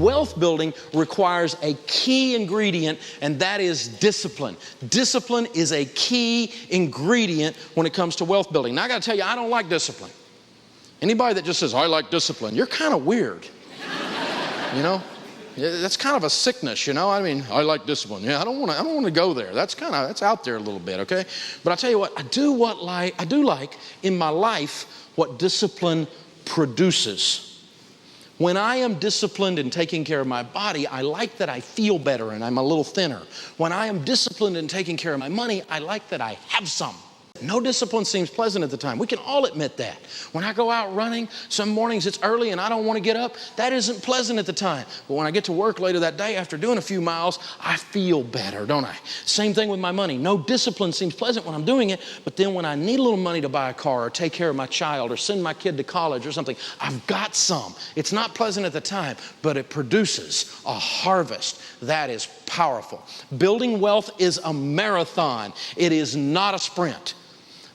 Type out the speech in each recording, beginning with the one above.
wealth building requires a key ingredient, and that is discipline. Discipline is a key ingredient when it comes to wealth building. Now, I got to tell you, I don't like discipline. Anybody that just says, I like discipline, you're kind of weird. You know? That's kind of a sickness, you know. I mean, I like discipline. Yeah, I don't want to go there. That's out there a little bit, okay? But I'll tell you what, I do like in my life what discipline produces. When I am disciplined in taking care of my body, I like that I feel better and I'm a little thinner. When I am disciplined in taking care of my money, I like that I have some. No discipline seems pleasant at the time. We can all admit that. When I go out running, some mornings it's early and I don't want to get up, that isn't pleasant at the time. But when I get to work later that day after doing a few miles, I feel better, don't I? Same thing with my money. No discipline seems pleasant when I'm doing it, but then when I need a little money to buy a car or take care of my child or send my kid to college or something, I've got some. It's not pleasant at the time, but it produces a harvest that is powerful. Building wealth is a marathon. It is not a sprint.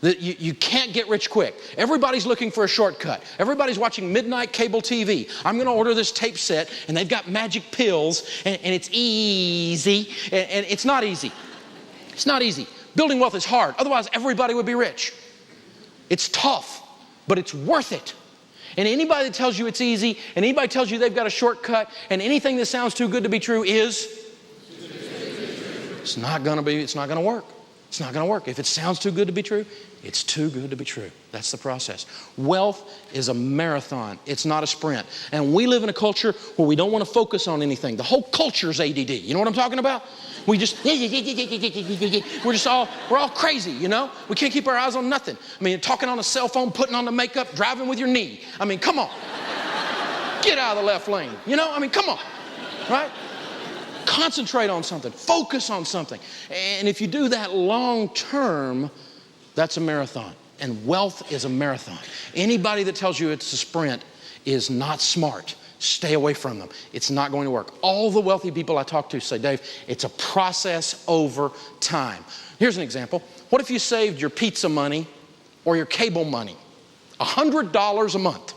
You can't get rich quick. Everybody's looking for a shortcut. Everybody's watching midnight cable TV. I'm going to order this tape set, and they've got magic pills, and it's easy. And it's not easy. It's not easy. Building wealth is hard. Otherwise, everybody would be rich. It's tough, but it's worth it. And anybody that tells you it's easy, and anybody tells you they've got a shortcut, and anything that sounds too good to be true it's not going to work. It's not going to work. If it sounds too good to be true, it's too good to be true. That's the process. Wealth is a marathon. It's not a sprint. And we live in a culture where we don't want to focus on anything. The whole culture's ADD. You know what I'm talking about? We're all crazy, you know? We can't keep our eyes on nothing. I mean, talking on a cell phone, putting on the makeup, driving with your knee. I mean, come on. Get out of the left lane. You know? I mean, come on. Right? Concentrate on something. Focus on something. And if you do that long term, that's a marathon. And wealth is a marathon. Anybody that tells you it's a sprint is not smart. Stay away from them. It's not going to work. All the wealthy people I talk to say, Dave, it's a process over time. Here's an example. What if you saved your pizza money or your cable money? $100 a month.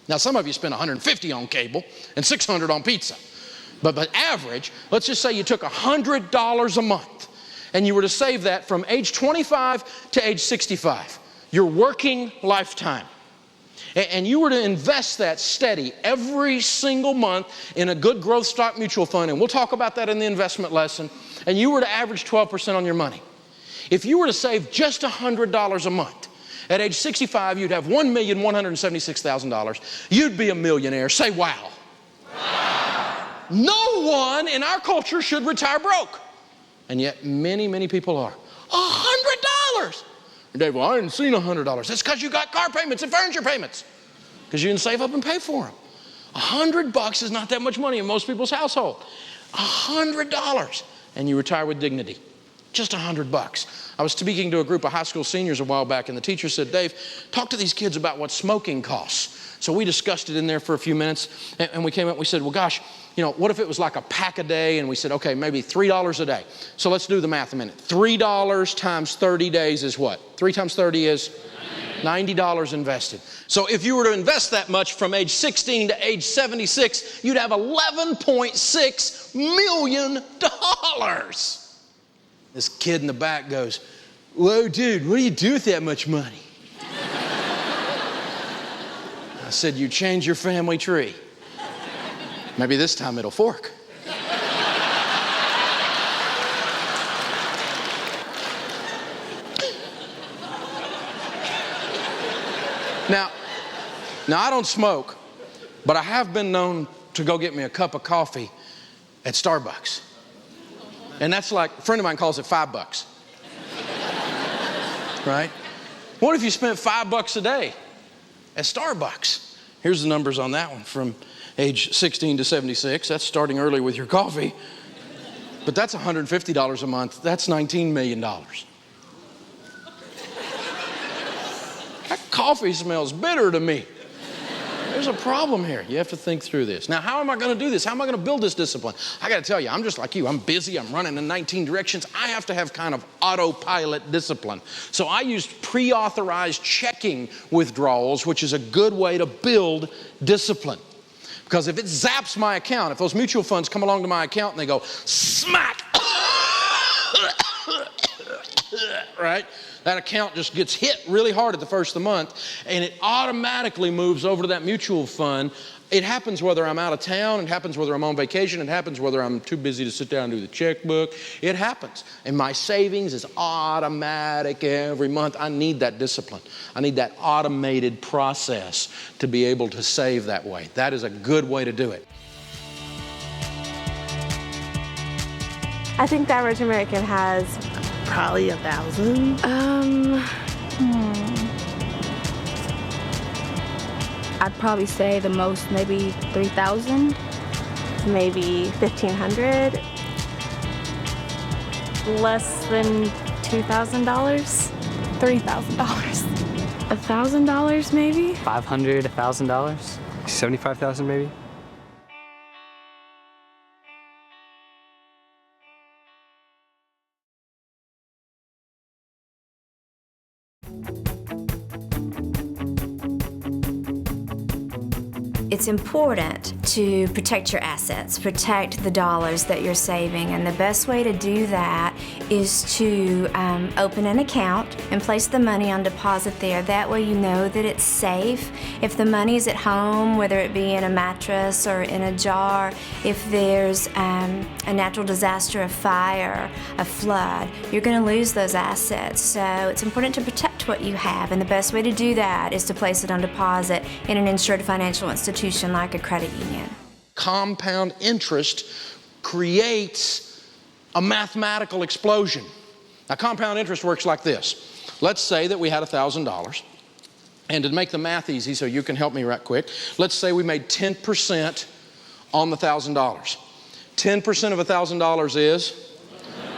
Now, some of you spend $150 on cable and $600 on pizza. But average, let's just say you took $100 a month and you were to save that from age 25 to age 65, your working lifetime. And you were to invest that steady every single month in a good growth stock mutual fund, and we'll talk about that in the investment lesson, and you were to average 12% on your money. If you were to save just $100 a month, at age 65, you'd have $1,176,000. You'd be a millionaire. Say wow. No one in our culture should retire broke. And yet many, many people are. $100! Dave, well, I hadn't seen $100. That's because you got car payments and furniture payments. Because you didn't save up and pay for them. $100 is not that much money in most people's household. $100. And you retire with dignity. Just $100. I was speaking to a group of high school seniors a while back, and the teacher said, Dave, talk to these kids about what smoking costs. So we discussed it in there for a few minutes, and we came up and we said, well, gosh, you know, what if it was like a pack a day? And we said, okay, maybe $3 a day. So let's do the math a minute. $3 times 30 days is what? 3 times 30 is $90 invested. So if you were to invest that much from age 16 to age 76, you'd have $11.6 million. This kid in the back goes, whoa, dude, what do you do with that much money? I said, you change your family tree. Maybe this time it'll fork. Now, I don't smoke, but I have been known to go get me a cup of coffee at Starbucks. And that's like, a friend of mine calls it $5. Right? What if you spent $5 a day at Starbucks? Here's the numbers on that one from age 16 to 76. That's starting early with your coffee. But that's $150 a month. That's $19 million. That coffee smells bitter to me. There's a problem here. You have to think through this. Now, how am I going to do this? How am I going to build this discipline? I got to tell you, I'm just like you. I'm busy. I'm running in 19 directions. I have to have kind of autopilot discipline. So I used pre-authorized checking withdrawals, which is a good way to build discipline. Because if it zaps my account, if those mutual funds come along to my account and they go smack, right? That account just gets hit really hard at the first of the month, and it automatically moves over to that mutual fund. It happens whether I'm out of town. It happens whether I'm on vacation. It happens whether I'm too busy to sit down and do the checkbook. It happens. And my savings is automatic every month. I need that discipline. I need that automated process to be able to save that way. That is a good way to do it. I think the average American has Probably 1,000. I'd probably say the most maybe 3,000. maybe 1,500. Less than $2,000? $3,000. $1,000 maybe? $500, $1,000, $75,000 maybe. It's important to protect your assets, protect the dollars that you're saving, and the best way to do that is to open an account and place the money on deposit there. That way you know that it's safe. If the money's at home, whether it be in a mattress or in a jar, if there's a natural disaster, a fire, a flood, you're going to lose those assets. So it's important to protect what you have, and the best way to do that is to place it on deposit in an insured financial institution like a credit union. Compound interest creates a mathematical explosion. Now, compound interest works like this. Let's say that we had $1,000. And to make the math easy, so you can help me right quick, let's say we made 10% on the $1,000. 10% of $1,000 is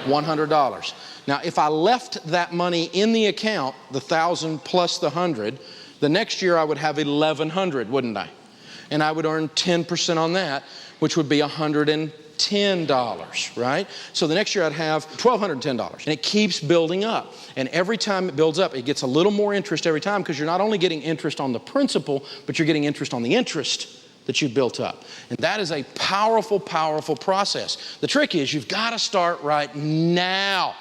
$100. Now, if I left that money in the account, the 1,000 plus the 100, the next year I would have 1,100, wouldn't I? And I would earn 10% on that, which would be $110, right? So the next year I'd have $1,210. And it keeps building up. And every time it builds up, it gets a little more interest every time, because you're not only getting interest on the principal, but you're getting interest on the interest that you've built up. And that is a powerful, powerful process. The trick is you've got to start right now.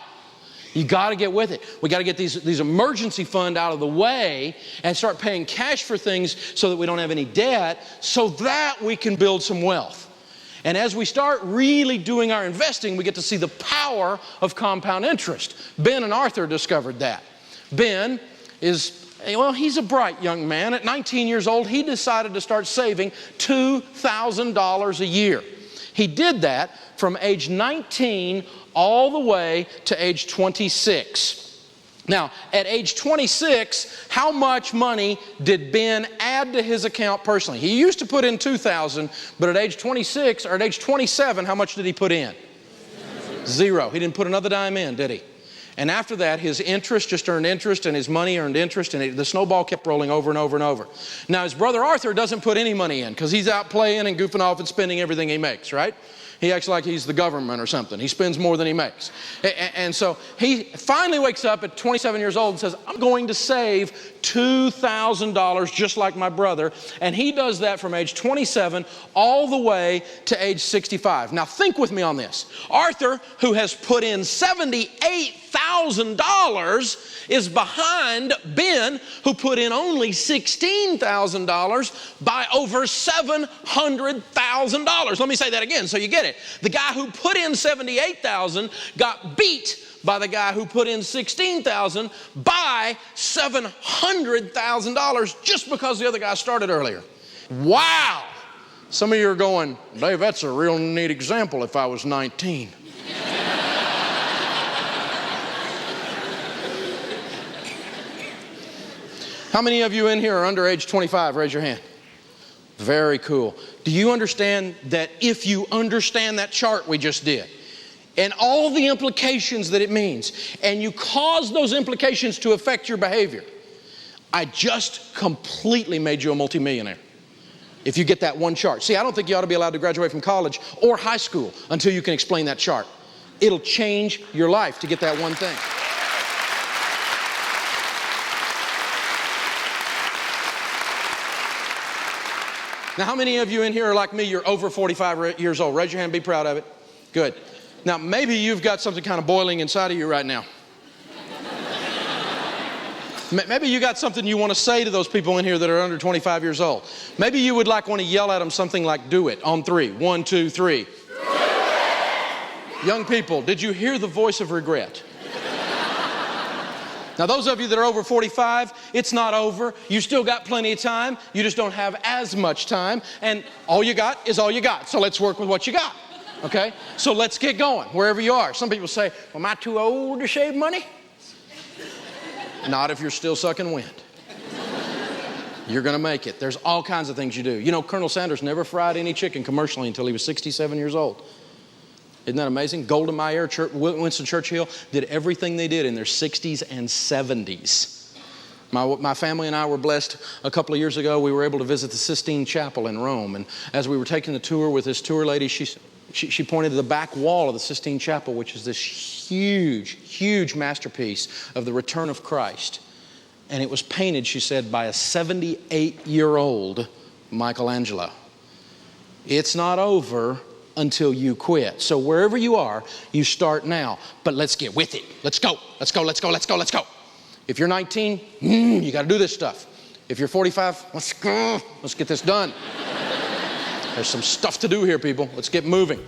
You got to get with it. We got to get these emergency fund out of the way and start paying cash for things so that we don't have any debt, so that we can build some wealth. And as we start really doing our investing, we get to see the power of compound interest. Ben and Arthur discovered that. Ben is, well, he's a bright young man. At 19 years old, he decided to start saving $2,000 a year. He did that from age 19 all the way to age 26. Now, at age 26, how much money did Ben add to his account personally? He used to put in $2,000, but at age 26 or at age 27, how much did he put in? Zero. He didn't put another dime in, did he? And after that, his interest just earned interest, and his money earned interest, and the snowball kept rolling over and over and over. Now, his brother Arthur doesn't put any money in, because he's out playing and goofing off and spending everything he makes, right? He acts like he's the government or something. He spends more than he makes. And so he finally wakes up at 27 years old and says, I'm going to save $2,000 just like my brother. And he does that from age 27 all the way to age 65. Now think with me on this. Arthur, who has put in $78,000, is behind Ben, who put in only $16,000 by over $700,000. Let me say that again so you get it. The guy who put in $78,000 got beat by the guy who put in $16,000 by $700,000 just because the other guy started earlier. Wow! Some of you are going, Dave, that's a real neat example if I was 19. How many of you in here are under age 25? Raise your hand. Very cool. Do you understand that if you understand that chart we just did and all the implications that it means, and you cause those implications to affect your behavior, I just completely made you a multimillionaire if you get that one chart. See, I don't think you ought to be allowed to graduate from college or high school until you can explain that chart. It'll change your life to get that one thing. Now, how many of you in here are like me? You're over 45 years old. Raise your hand, be proud of it. Good. Now, maybe you've got something kind of boiling inside of you right now. Maybe you got something you want to say to those people in here that are under 25 years old. Maybe you would want to yell at them something like, do it, on 3. 1, 2, 3. Young people, did you hear the voice of regret? Now, those of you that are over 45, it's not over. You still got plenty of time. You just don't have as much time. And all you got is all you got. So let's work with what you got. Okay? So let's get going, wherever you are. Some people say, well, am I too old to save money? Not if you're still sucking wind. You're going to make it. There's all kinds of things you do. You know, Colonel Sanders never fried any chicken commercially until he was 67 years old. Isn't that amazing? Golda Meir, Winston Churchill did everything they did in their 60s and 70s. My family and I were blessed a couple of years ago. We were able to visit the Sistine Chapel in Rome. And as we were taking the tour with this tour lady, she pointed to the back wall of the Sistine Chapel, which is this huge, huge masterpiece of the return of Christ. And it was painted, she said, by a 78-year-old Michelangelo. It's not over until you quit. So wherever you are, you start now. But let's get with it. Let's go. Let's go. Let's go. Let's go. Let's go. If you're 19, you got to do this stuff. If you're 45, let's go. Let's get this done. There's some stuff to do here, people. Let's get moving.